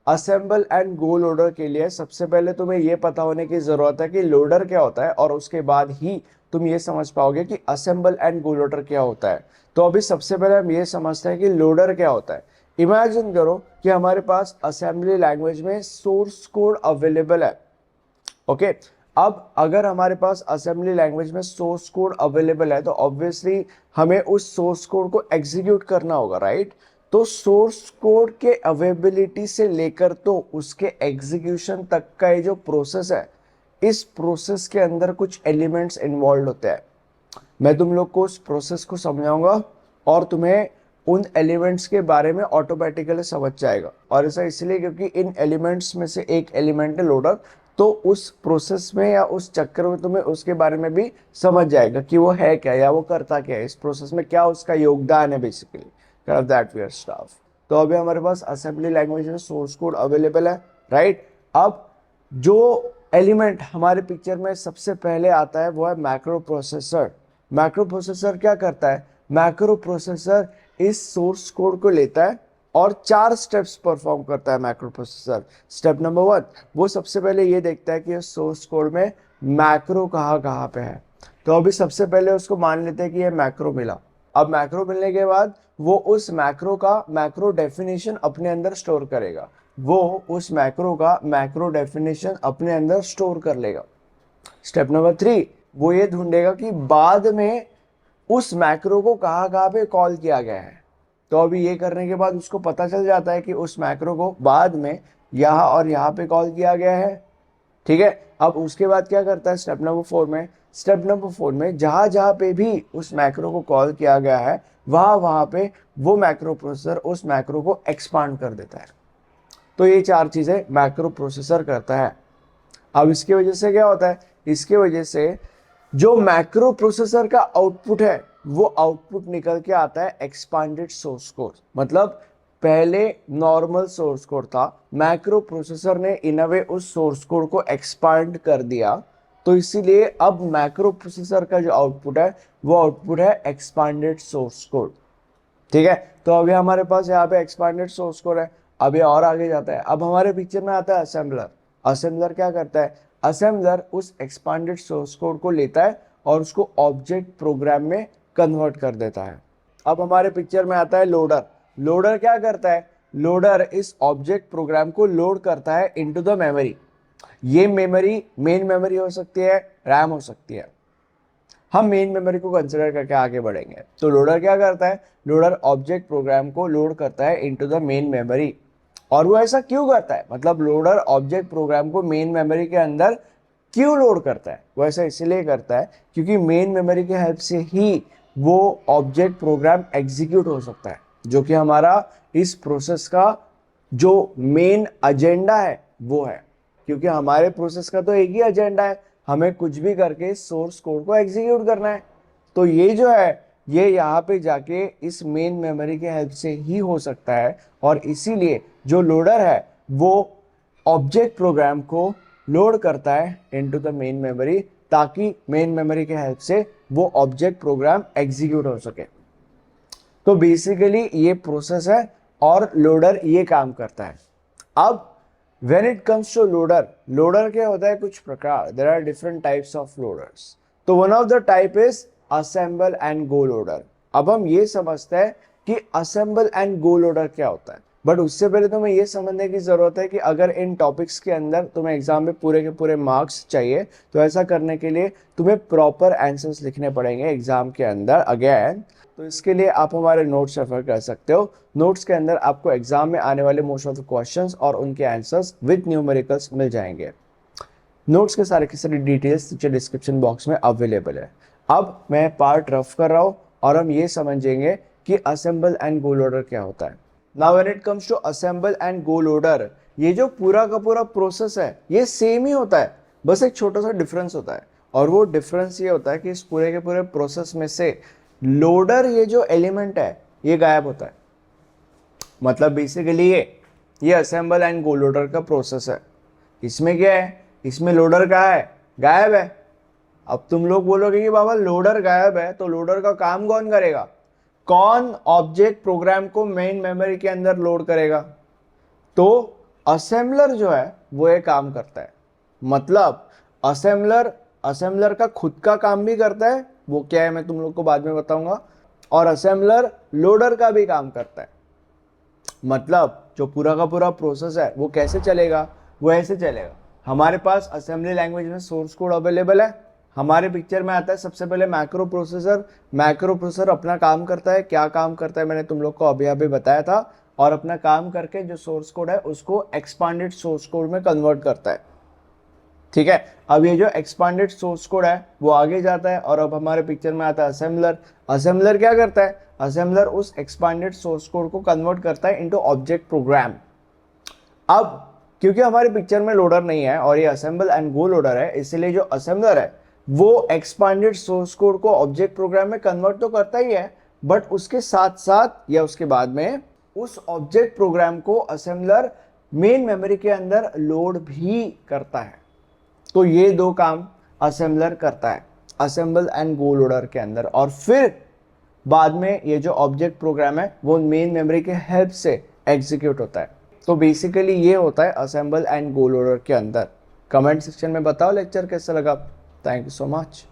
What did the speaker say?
Assemble and go loader के लिए सबसे पहले तुम्हें यह पता होने की जरूरत है कि लोडर क्या होता है, और उसके बाद ही तुम ये समझ पाओगे कि असेंबल एंड गो लोडर क्या होता है। तो अभी सबसे पहले हम ये समझते हैं कि लोडर क्या होता है। इमेजिन करो कि हमारे पास असेंबली लैंग्वेज में सोर्स कोड अवेलेबल है। ओके, अब अगर हमारे पास असेंबली लैंग्वेज में सोर्स कोड अवेलेबल है तो ऑब्वियसली हमें उस सोर्स कोड को एग्जीक्यूट करना होगा, राइट। तो सोर्स कोड के अवेलेबिलिटी से लेकर तो उसके एग्जीक्यूशन तक का ये जो प्रोसेस है, इस प्रोसेस के अंदर कुछ एलिमेंट्स इन्वॉल्व होते हैं। मैं तुम लोग को उस प्रोसेस को समझाऊंगा और तुम्हें उन एलिमेंट्स के बारे में ऑटोमेटिकली समझ जाएगा। और ऐसा इसलिए क्योंकि इन एलिमेंट्स में से एक एलिमेंट है लोडर, तो उस प्रोसेस में या उस चक्कर में तुम्हें उसके बारे में भी समझ जाएगा कि वो है क्या या वो करता क्या है, इस प्रोसेस में क्या उसका योगदान है basically, kind of that weird stuff। तो अभी हमारे पास असेंबली लैंग्वेज में सोर्स कोड अवेलेबल है, राइट। अब जो एलिमेंट हमारे पिक्चर में सबसे पहले आता है वो है मैक्रो प्रोसेसर। मैक्रो प्रोसेसर क्या करता है? मैक्रो प्रोसेसर इस सोर्स कोड को लेता है और 4 स्टेप्स परफॉर्म करता है मैक्रो प्रोसेसर। स्टेप नंबर 1, वो सबसे पहले ये देखता है कि इस सोर्स कोड में मैक्रो कहाँ पे है। तो अभी सबसे पहले उसको मान लेते हैं कि ये मैक्रो मिला। अब मैक्रो मिलने के बाद वो उस मैक्रो का मैक्रो डेफिनेशन अपने अंदर स्टोर करेगा। वो उस मैक्रो का मैक्रो डेफिनेशन अपने अंदर स्टोर कर लेगा। स्टेप नंबर 3, वो ये ढूंढेगा कि बाद में उस मैक्रो को कहाँ पे कॉल किया गया है। तो अभी ये करने के बाद उसको पता चल जाता है कि उस मैक्रो को बाद में यहाँ और यहाँ पे कॉल किया गया है, ठीक है। अब उसके बाद क्या करता है स्टेप नंबर 4 में? स्टेप नंबर 4 में जहां जहां पे भी उस मैक्रो को कॉल किया गया है वहां वहां पे वो मैक्रो प्रोसेसर उस मैक्रो को एक्सपांड कर देता है। तो ये 4 चीजें मैक्रो प्रोसेसर करता है। अब इसकी वजह से क्या होता है? इसके वजह से जो मैक्रो प्रोसेसर का आउटपुट है वो आउटपुट निकल के आता है एक्सपांडेड सोर्स कोड। मतलब पहले नॉर्मल सोर्स कोड था, मैक्रो प्रोसेसर ने इन अ वे उस सोर्स कोड को एक्सपांड कर दिया, तो इसीलिए अब मैक्रो प्रोसेसर का जो आउटपुट है वो आउटपुट है एक्सपांडेड सोर्स कोड, ठीक है। तो अभी हमारे पास यहाँ पे एक्सपांडेड सोर्स कोड है। अब ये और आगे जाता है। अब हमारे पिक्चर में आता है असेंबलर। असेंबलर क्या करता है? असेंबलर उस एक्सपांडेड सोर्स कोड को लेता है और उसको ऑब्जेक्ट प्रोग्राम में कन्वर्ट कर देता है। अब हमारे पिक्चर में आता है लोडर। लोडर क्या करता है? लोडर इस ऑब्जेक्ट प्रोग्राम को लोड करता है इनटू द मेमोरी। ये मेमोरी मेन मेमोरी हो सकती है, रैम हो सकती है। हम मेन मेमोरी को कंसिडर करके आगे बढ़ेंगे। तो लोडर क्या करता है? लोडर ऑब्जेक्ट प्रोग्राम को लोड करता है इनटू द मेन मेमोरी। और वो ऐसा क्यों करता है? मतलब लोडर ऑब्जेक्ट प्रोग्राम को मेन मेमोरी के अंदर क्यों लोड करता है? वो ऐसा इसलिए करता है क्योंकि मेन मेमोरी की हेल्प से ही वो ऑब्जेक्ट प्रोग्राम एग्जीक्यूट हो सकता है, जो कि हमारा इस प्रोसेस का जो मेन एजेंडा है वो है। क्योंकि हमारे प्रोसेस का तो एक ही एजेंडा है, हमें कुछ भी करके सोर्स कोड को एग्जीक्यूट करना है। तो ये जो है ये यहाँ पे जाके इस मेन मेमोरी के हेल्प से ही हो सकता है। और इसीलिए जो लोडर है वो ऑब्जेक्ट प्रोग्राम को लोड करता है इनटू द मेन मेमोरी, ताकि मेन मेमोरी के हेल्प से वो ऑब्जेक्ट प्रोग्राम एग्जीक्यूट हो सके। तो बेसिकली ये प्रोसेस है और लोडर ये काम करता है। अब when it comes to loader, loader क्या होता है? कुछ प्रकार, there are different types of loaders। तो one of the type is assemble and go loader। अब हम ये समझते हैं कि assemble and go loader क्या होता है, बट उससे पहले तुम्हें ये समझने की जरूरत है कि अगर इन टॉपिक्स के अंदर तुम्हें एग्जाम में पूरे के पूरे मार्क्स चाहिए तो ऐसा करने के लिए तुम्हें प्रॉपर आंसर्स लिखने पड़ेंगे एग्जाम के अंदर अगेन। तो इसके लिए आप हमारे नोट्स रेफर कर सकते हो। नोट्स के अंदर आपको एग्जाम में आने वाले मोस्ट ऑफ द क्वेश्चंस और उनके आंसर्स विद न्यूमेरिकल्स मिल जाएंगे। नोट्स के सारे की सारी डिटेल्स नीचे डिस्क्रिप्शन बॉक्स में अवेलेबल है। अब मैं पार्ट रफ कर रहा हूँ और हम ये समझेंगे कि असेंबल एंड गो लोडर क्या होता है। Now when it comes to assemble and go loader, ये जो पूरा का पूरा प्रोसेस है ये सेम ही होता है, बस एक छोटा सा डिफरेंस होता है। और वो डिफरेंस ये होता है कि इस पूरे के पूरे प्रोसेस में से लोडर ये जो एलिमेंट है ये गायब होता है। मतलब बेसिकली ये असेंबल एंड गो लोडर का प्रोसेस है। इसमें क्या है? इसमें लोडर कहाँ है? गायब है। अब तुम लोग बोलोगे कि बाबा लोडर गायब है तो लोडर का काम कौन करेगा? कौन ऑब्जेक्ट प्रोग्राम को मेन मेमोरी के अंदर लोड करेगा? तो असेंबलर जो है वो ये काम करता है, मतलब असेंबलर का खुद का काम भी करता है, वो क्या है मैं तुम लोग को बाद में बताऊंगा, और असेंबलर लोडर का भी काम करता है। मतलब जो पूरा का पूरा प्रोसेस है वो कैसे चलेगा, वो ऐसे चलेगा। हमारे पास असेंबली लैंग्वेज में सोर्स कोड अवेलेबल है। हमारे पिक्चर में आता है सबसे पहले मैक्रो प्रोसेसर अपना काम करता है। क्या काम करता है मैंने तुम लोग को अभी अभी बताया था, और अपना काम करके जो सोर्स कोड है उसको एक्सपांडेड सोर्स कोड में कन्वर्ट करता है। ठीक है, अब ये जो एक्सपांडेड सोर्स कोड है वो आगे जाता है, और अब हमारे पिक्चर में आता है असेंबलर। असेंबलर क्या करता है, असेंबलर उस एक्सपांडेड सोर्स कोड को कन्वर्ट करता है इनटू ऑब्जेक्ट प्रोग्राम। अब क्योंकि हमारे पिक्चर में लोडर नहीं है और ये असेंबल एंड गो लोडर है, इसलिए जो असेंबलर है वो एक्सपांडेड सोर्स कोड को ऑब्जेक्ट प्रोग्राम में कन्वर्ट तो करता ही है, बट उसके साथ साथ या उसके बाद में उस ऑब्जेक्ट प्रोग्राम को असेंबलर मेन मेमोरी के अंदर लोड भी करता है। तो ये दो काम असेंबलर करता है असेंबल एंड गो लोडर के अंदर, और फिर बाद में ये जो ऑब्जेक्ट प्रोग्राम है वो मेन मेमोरी के हेल्प से एग्जीक्यूट होता है। तो बेसिकली ये होता है असेंबल एंड गो लोडर के अंदर। कमेंट सेक्शन में बताओ लेक्चर कैसा लगा। Thank you so much.